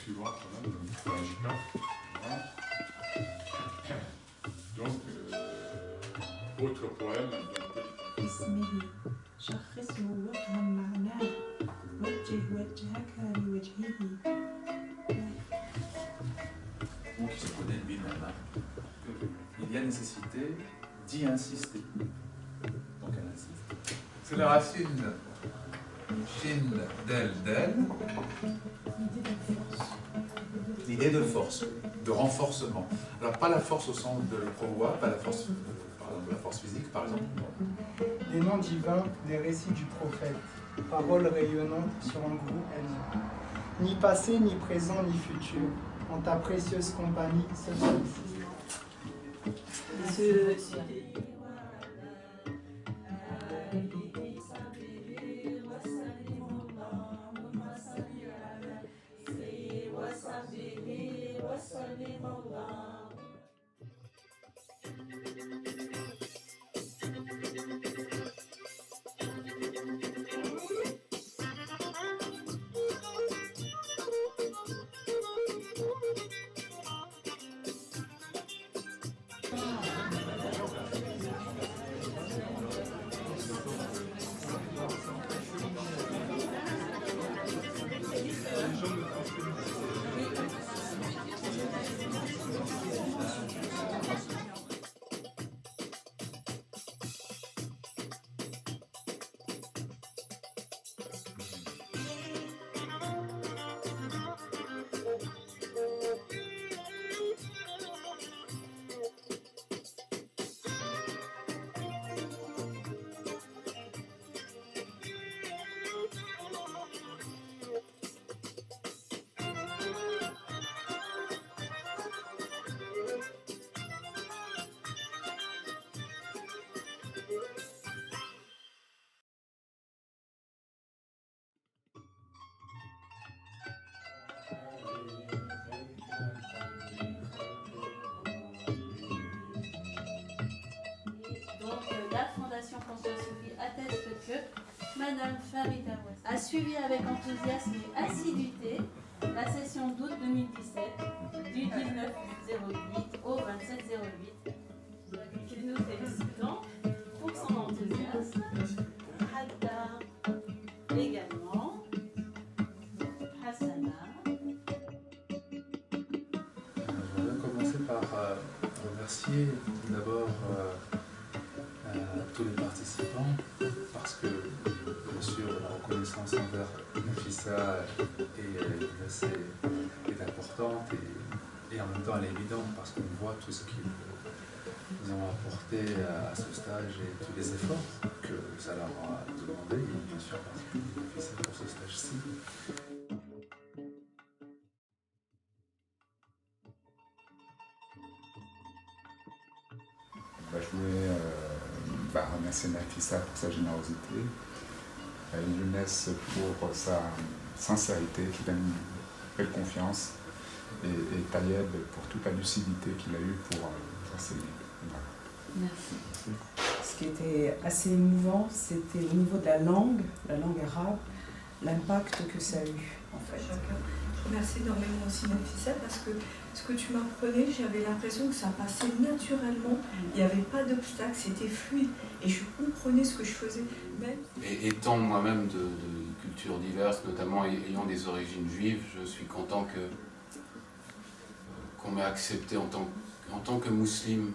suivante, voilà. Donc, autre poème. اسمه شخصه وافهم معناه وجه وجهك لوجهه. Bon, qui se connaît lui-même. Il y a nécessité d'y insister. Donc elle insiste. C'est la racine shin del. L'idée de force, de renforcement. Alors pas la force au sens de l'épreuve, pas la force, par exemple, la force physique par exemple. Des noms divins, des récits du prophète, paroles rayonnantes sur un groupe haineux. Ni passé, ni présent, ni futur, en ta précieuse compagnie, seul La Fondation François Sophie atteste que Madame Farida a suivi avec enthousiasme et assiduité la session d'août 2017 du 19-08 au 27-08. Nous félicitons pour son enthousiasme. Hadda également. Hassana. Je voudrais commencer par remercier d'abord tous les participants parce que bien sûr la reconnaissance envers Nafissa est importante et en même temps elle est évidente parce qu'on voit tout ce qu'ils nous ont apporté à ce stage et tous les efforts que ça leur a demandé et bien sûr particulièrement Nafissa pour ce stage-ci. Je voulais remercier Nafissa pour sa générosité, Younes pour sa sincérité qui donne une belle confiance et Tayeb pour toute la lucidité qu'il a eue pour enseigner. Voilà. Merci. Ce qui était assez émouvant, c'était au niveau de la langue arabe, l'impact que ça a eu en fait. Je remercie énormément aussi Nafissa parce que ce que tu m'apprenais, j'avais l'impression que ça passait naturellement, il n'y avait pas d'obstacle, c'était fluide et je comprenais ce que je faisais. Même... Et étant moi-même de cultures diverses, notamment ayant des origines juives, je suis content qu'on m'ait accepté en tant que musulman,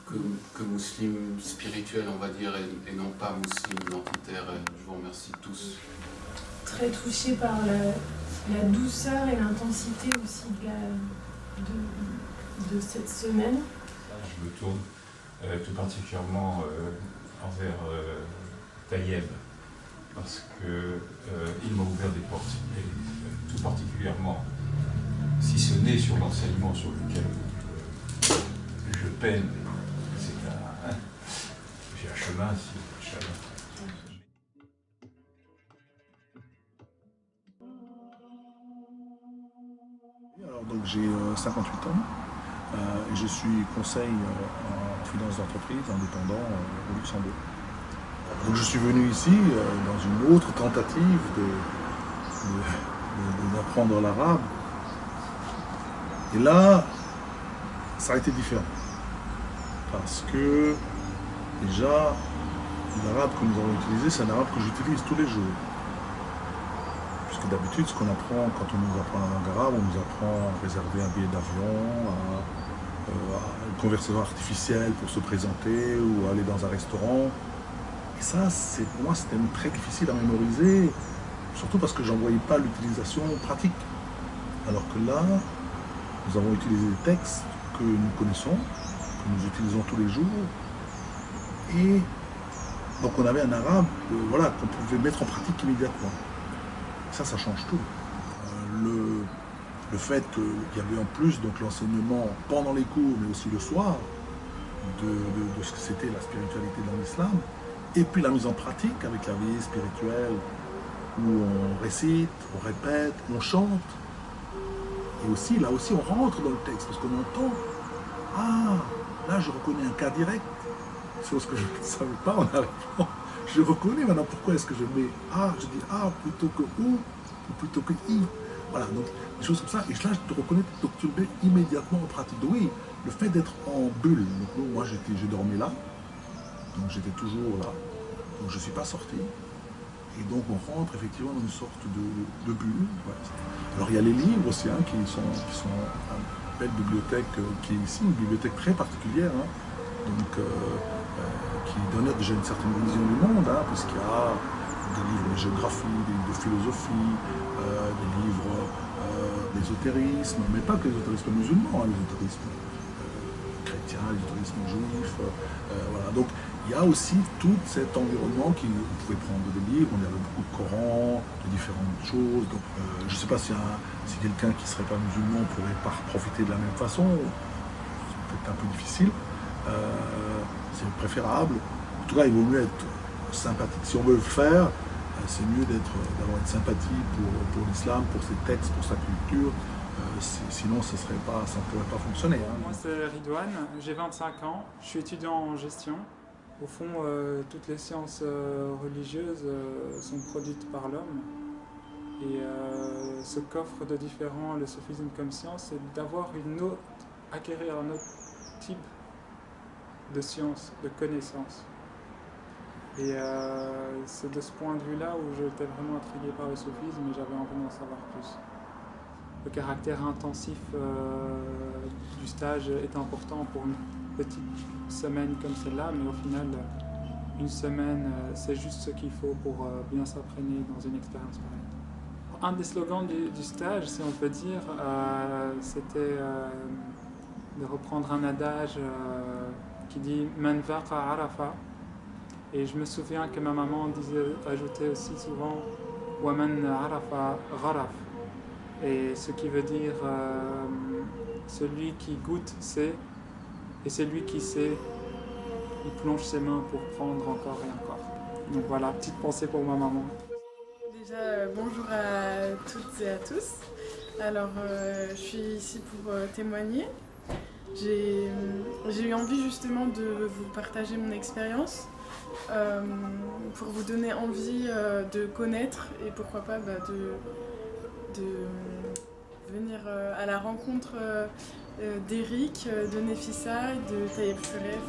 que musulman spirituel on va dire, et non pas musulman identitaire. Je vous remercie tous. Très touchée par la douceur et l'intensité aussi de cette semaine. Je me tourne tout particulièrement envers Tayeb parce qu'il m'a ouvert des portes, et tout particulièrement, si ce n'est sur l'enseignement sur lequel je peine, j'ai un chemin ici, Inch'Allah. Alors, donc j'ai 58 ans et je suis conseil en finance d'entreprise indépendant au Luxembourg. Donc je suis venu ici dans une autre tentative d'apprendre l'arabe. Et là, ça a été différent. Parce que déjà, l'arabe que nous avons utilisé, c'est un arabe que j'utilise tous les jours. Puisque d'habitude, ce qu'on apprend quand on nous apprend la langue arabe, on nous apprend à réserver un billet d'avion, à une conversation artificielle pour se présenter ou aller dans un restaurant. Et ça, pour moi, c'était très difficile à mémoriser, surtout parce que j'en voyais pas l'utilisation pratique. Alors que là, nous avons utilisé des textes que nous connaissons, que nous utilisons tous les jours, et donc on avait un arabe voilà, qu'on pouvait mettre en pratique immédiatement. Ça change tout. Le fait qu'il y avait en plus donc l'enseignement pendant les cours, mais aussi le soir, de ce que c'était la spiritualité dans l'islam, et puis la mise en pratique avec la vie spirituelle, où on récite, on répète, on chante. Et aussi, là aussi, on rentre dans le texte, parce qu'on entend, ah, là je reconnais un cas direct, chose que je ne savais pas en arrivant. Je reconnais maintenant pourquoi est-ce que je mets A, je dis A plutôt que ou plutôt que I. Voilà, donc des choses comme ça, et là je te reconnais, donc tu le mets immédiatement en pratique. Donc oui, le fait d'être en bulle, donc moi je dormais là, donc j'étais toujours là, donc je ne suis pas sorti. Et donc on rentre effectivement dans une sorte de bulle. Voilà. Alors il y a les livres aussi qui sont une belle bibliothèque qui est ici, une bibliothèque très particulière, donc qui donne déjà une certaine vision du monde, puisqu'il y a des livres de géographie, des livres de philosophie, des livres d'ésotérisme, mais pas que l'ésotérisme musulman, l'ésotérisme chrétien, l'ésotérisme juif, voilà. Donc il y a aussi tout cet environnement qui, vous pouvez prendre des livres, on y avait beaucoup de Coran, de différentes choses. Donc, je ne sais pas si quelqu'un qui ne serait pas musulman pourrait pas profiter de la même façon, c'est peut-être un peu difficile. C'est préférable. En tout cas, il vaut mieux être sympathique. Si on veut le faire, c'est mieux d'avoir une sympathie pour l'islam, pour ses textes, pour sa culture. Sinon, ça ne pourrait pas fonctionner. Moi, c'est Ridwan, j'ai 25 ans, je suis étudiant en gestion. Au fond, toutes les sciences religieuses sont produites par l'homme. Et ce qu'offre de différent le soufisme comme science, c'est acquérir un autre type de science, de connaissance. Et c'est de ce point de vue-là où j'étais vraiment intrigué par le soufisme et j'avais envie d'en savoir plus. Le caractère intensif du stage est important pour une petite semaine comme celle-là, mais au final, une semaine, c'est juste ce qu'il faut pour bien s'imprégner dans une expérience pareille. Un des slogans du stage, si on peut dire, c'était de reprendre un adage qui dit « Man vaqa arafa ». Et je me souviens que ma maman ajoutait aussi souvent « Wa man arafa gharaf ». Et ce qui veut dire celui qui goûte sait, et celui qui sait, il plonge ses mains pour prendre encore et encore. Donc voilà, petite pensée pour ma maman. Déjà, bonjour à toutes et à tous. Alors, je suis ici pour témoigner. J'ai eu envie justement de vous partager mon expérience, pour vous donner envie de connaître et pourquoi pas de venir à la rencontre d'Eric, de Nefissa et de Tayeb Shuref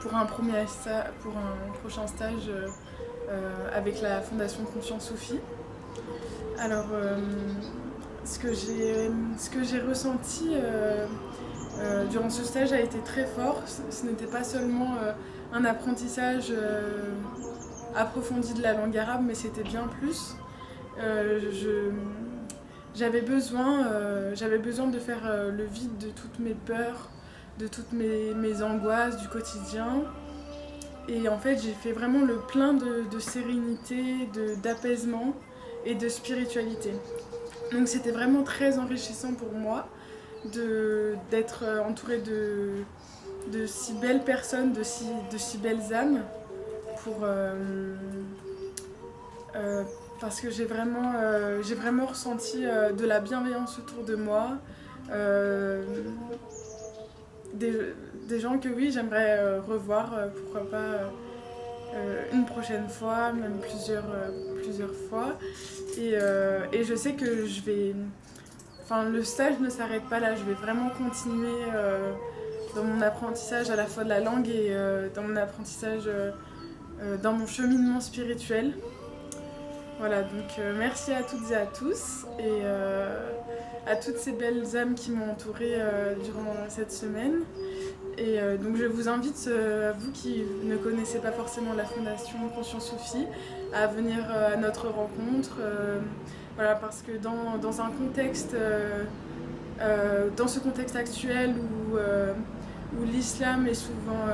pour un prochain stage avec la Fondation Conscience Soufi. Alors, ce que j'ai ressenti durant ce stage a été très fort. Ce n'était pas seulement un apprentissage approfondi de la langue arabe, mais c'était bien plus. J'avais besoin de faire le vide de toutes mes peurs, de toutes mes angoisses du quotidien. Et en fait, j'ai fait vraiment le plein de sérénité, d'apaisement et de spiritualité. Donc c'était vraiment très enrichissant pour moi d'être entourée de si belles personnes, de si belles âmes, parce que j'ai vraiment ressenti de la bienveillance autour de moi, des gens que oui, j'aimerais revoir, pourquoi pas une prochaine fois, même plusieurs fois. Et je sais que le stage ne s'arrête pas là, je vais vraiment continuer dans mon apprentissage à la fois de la langue et dans mon apprentissage, dans mon cheminement spirituel. Voilà, donc merci à toutes et à tous et à toutes ces belles âmes qui m'ont entourée durant cette semaine. Et donc je vous invite, vous qui ne connaissez pas forcément la Fondation Conscience Soufie, à venir à notre rencontre. Voilà, parce que dans ce contexte actuel où l'islam est souvent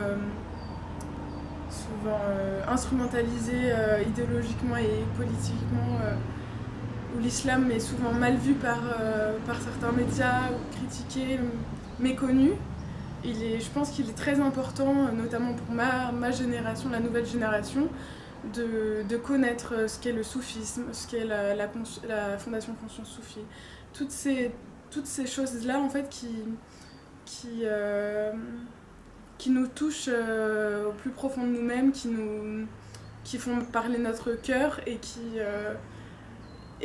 instrumentalisé idéologiquement et politiquement, où l'islam est souvent mal vu par certains médias, ou critiqué, méconnu. Je pense qu'il est très important, notamment pour ma génération, la nouvelle génération, de connaître ce qu'est le soufisme, ce qu'est la Fondation Conscience Soufie. Toutes ces choses-là, en fait, qui nous touchent au plus profond de nous-mêmes, qui font parler notre cœur et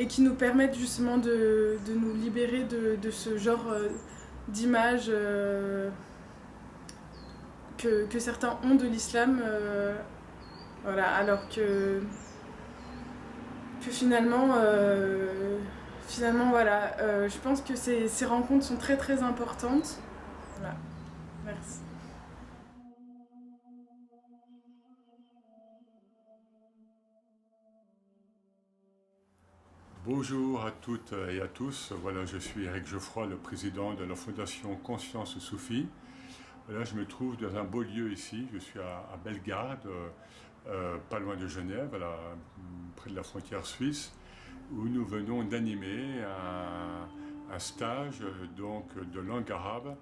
qui nous permettent justement de nous libérer de ce genre d'images que certains ont de l'islam, voilà, alors que finalement, voilà, je pense que ces rencontres sont très très importantes. Voilà, merci. Bonjour à toutes et à tous. Voilà, je suis Eric Geoffroy, le président de la Fondation Conscience Soufie. Là, je me trouve dans un beau lieu ici. Je suis à Bellegarde, pas loin de Genève, près de la frontière suisse, où nous venons d'animer un stage de langue arabe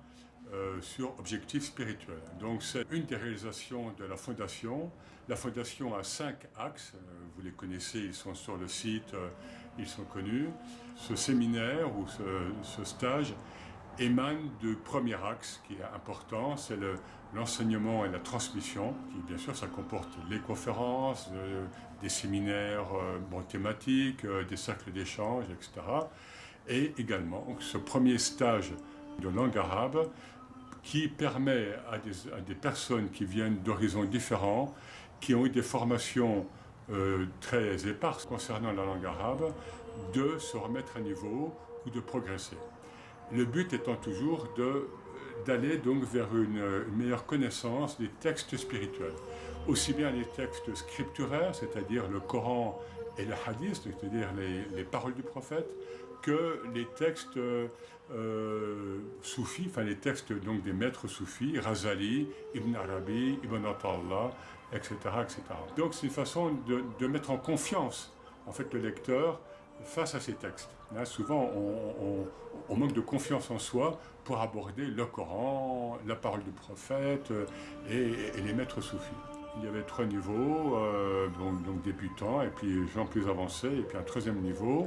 sur objectifs spirituels. Donc, c'est une des réalisations de la Fondation. La Fondation a 5 axes. Vous les connaissez, ils sont sur le site, ils sont connus. Ce séminaire ou ce stage émane du premier axe qui est important, c'est l'enseignement et la transmission, qui bien sûr ça comporte les conférences, des séminaires thématiques, des cercles d'échange, etc. Et également ce premier stage de langue arabe qui permet à des personnes qui viennent d'horizons différents, qui ont eu des formations très éparses concernant la langue arabe, de se remettre à niveau ou de progresser. Le but étant toujours d'aller donc vers une meilleure connaissance des textes spirituels. Aussi bien les textes scripturaires, c'est-à-dire le Coran et le Hadith, c'est-à-dire les paroles du prophète, que les textes soufis, enfin les textes donc des maîtres soufis, Razali, Ibn Arabi, Ibn Atallah, etc., etc. Donc c'est une façon de mettre en confiance en fait le lecteur face à ces textes. Là, souvent, on manque de confiance en soi pour aborder le Coran, la parole du prophète et les maîtres soufis. Il y avait 3 niveaux, donc débutants, et puis gens plus avancés, et puis un 3e niveau.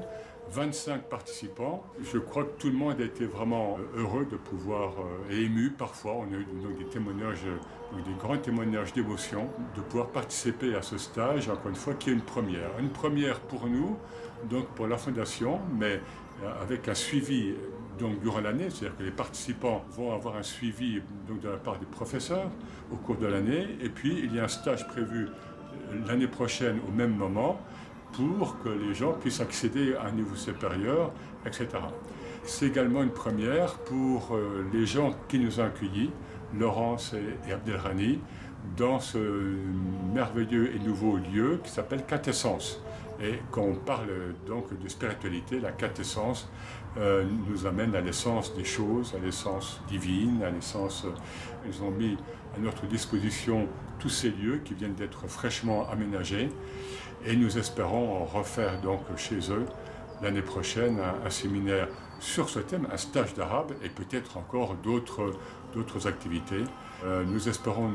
25 participants. Je crois que tout le monde a été vraiment heureux de pouvoir, et ému parfois. On a eu donc des témoignages, des grands témoignages d'émotion, de pouvoir participer à ce stage, encore une fois, qui est une première. Une première pour nous, donc pour la Fondation, mais avec un suivi donc, durant l'année, c'est-à-dire que les participants vont avoir un suivi donc, de la part des professeurs au cours de l'année, et puis il y a un stage prévu l'année prochaine au même moment, pour que les gens puissent accéder à un niveau supérieur, etc. C'est également une première pour les gens qui nous ont accueillis, Laurence et Abdelrani, dans ce merveilleux et nouveau lieu qui s'appelle Quintessence. Et quand on parle donc de spiritualité, la quintessence nous amène à l'essence des choses, à l'essence divine, à l'essence... Ils ont mis à notre disposition tous ces lieux qui viennent d'être fraîchement aménagés. Et nous espérons refaire donc chez eux l'année prochaine un séminaire sur ce thème, un stage d'arabe et peut-être encore d'autres activités. Nous espérons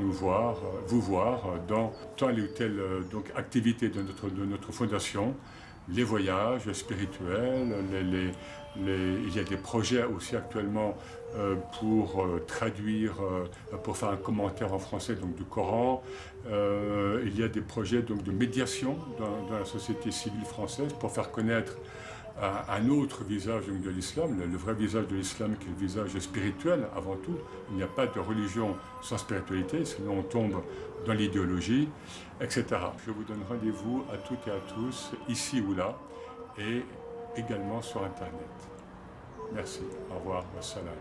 vous voir dans telle ou telle activité de notre fondation, les voyages spirituels, il y a des projets aussi actuellement pour traduire, pour faire un commentaire en français du Coran. Il y a des projets de médiation dans la société civile française pour faire connaître un autre visage de l'islam, le vrai visage de l'islam qui est le visage spirituel avant tout. Il n'y a pas de religion sans spiritualité, sinon on tombe dans l'idéologie, etc. Je vous donne rendez-vous à toutes et à tous, ici ou là, et également sur Internet. Merci, au revoir, wassalam.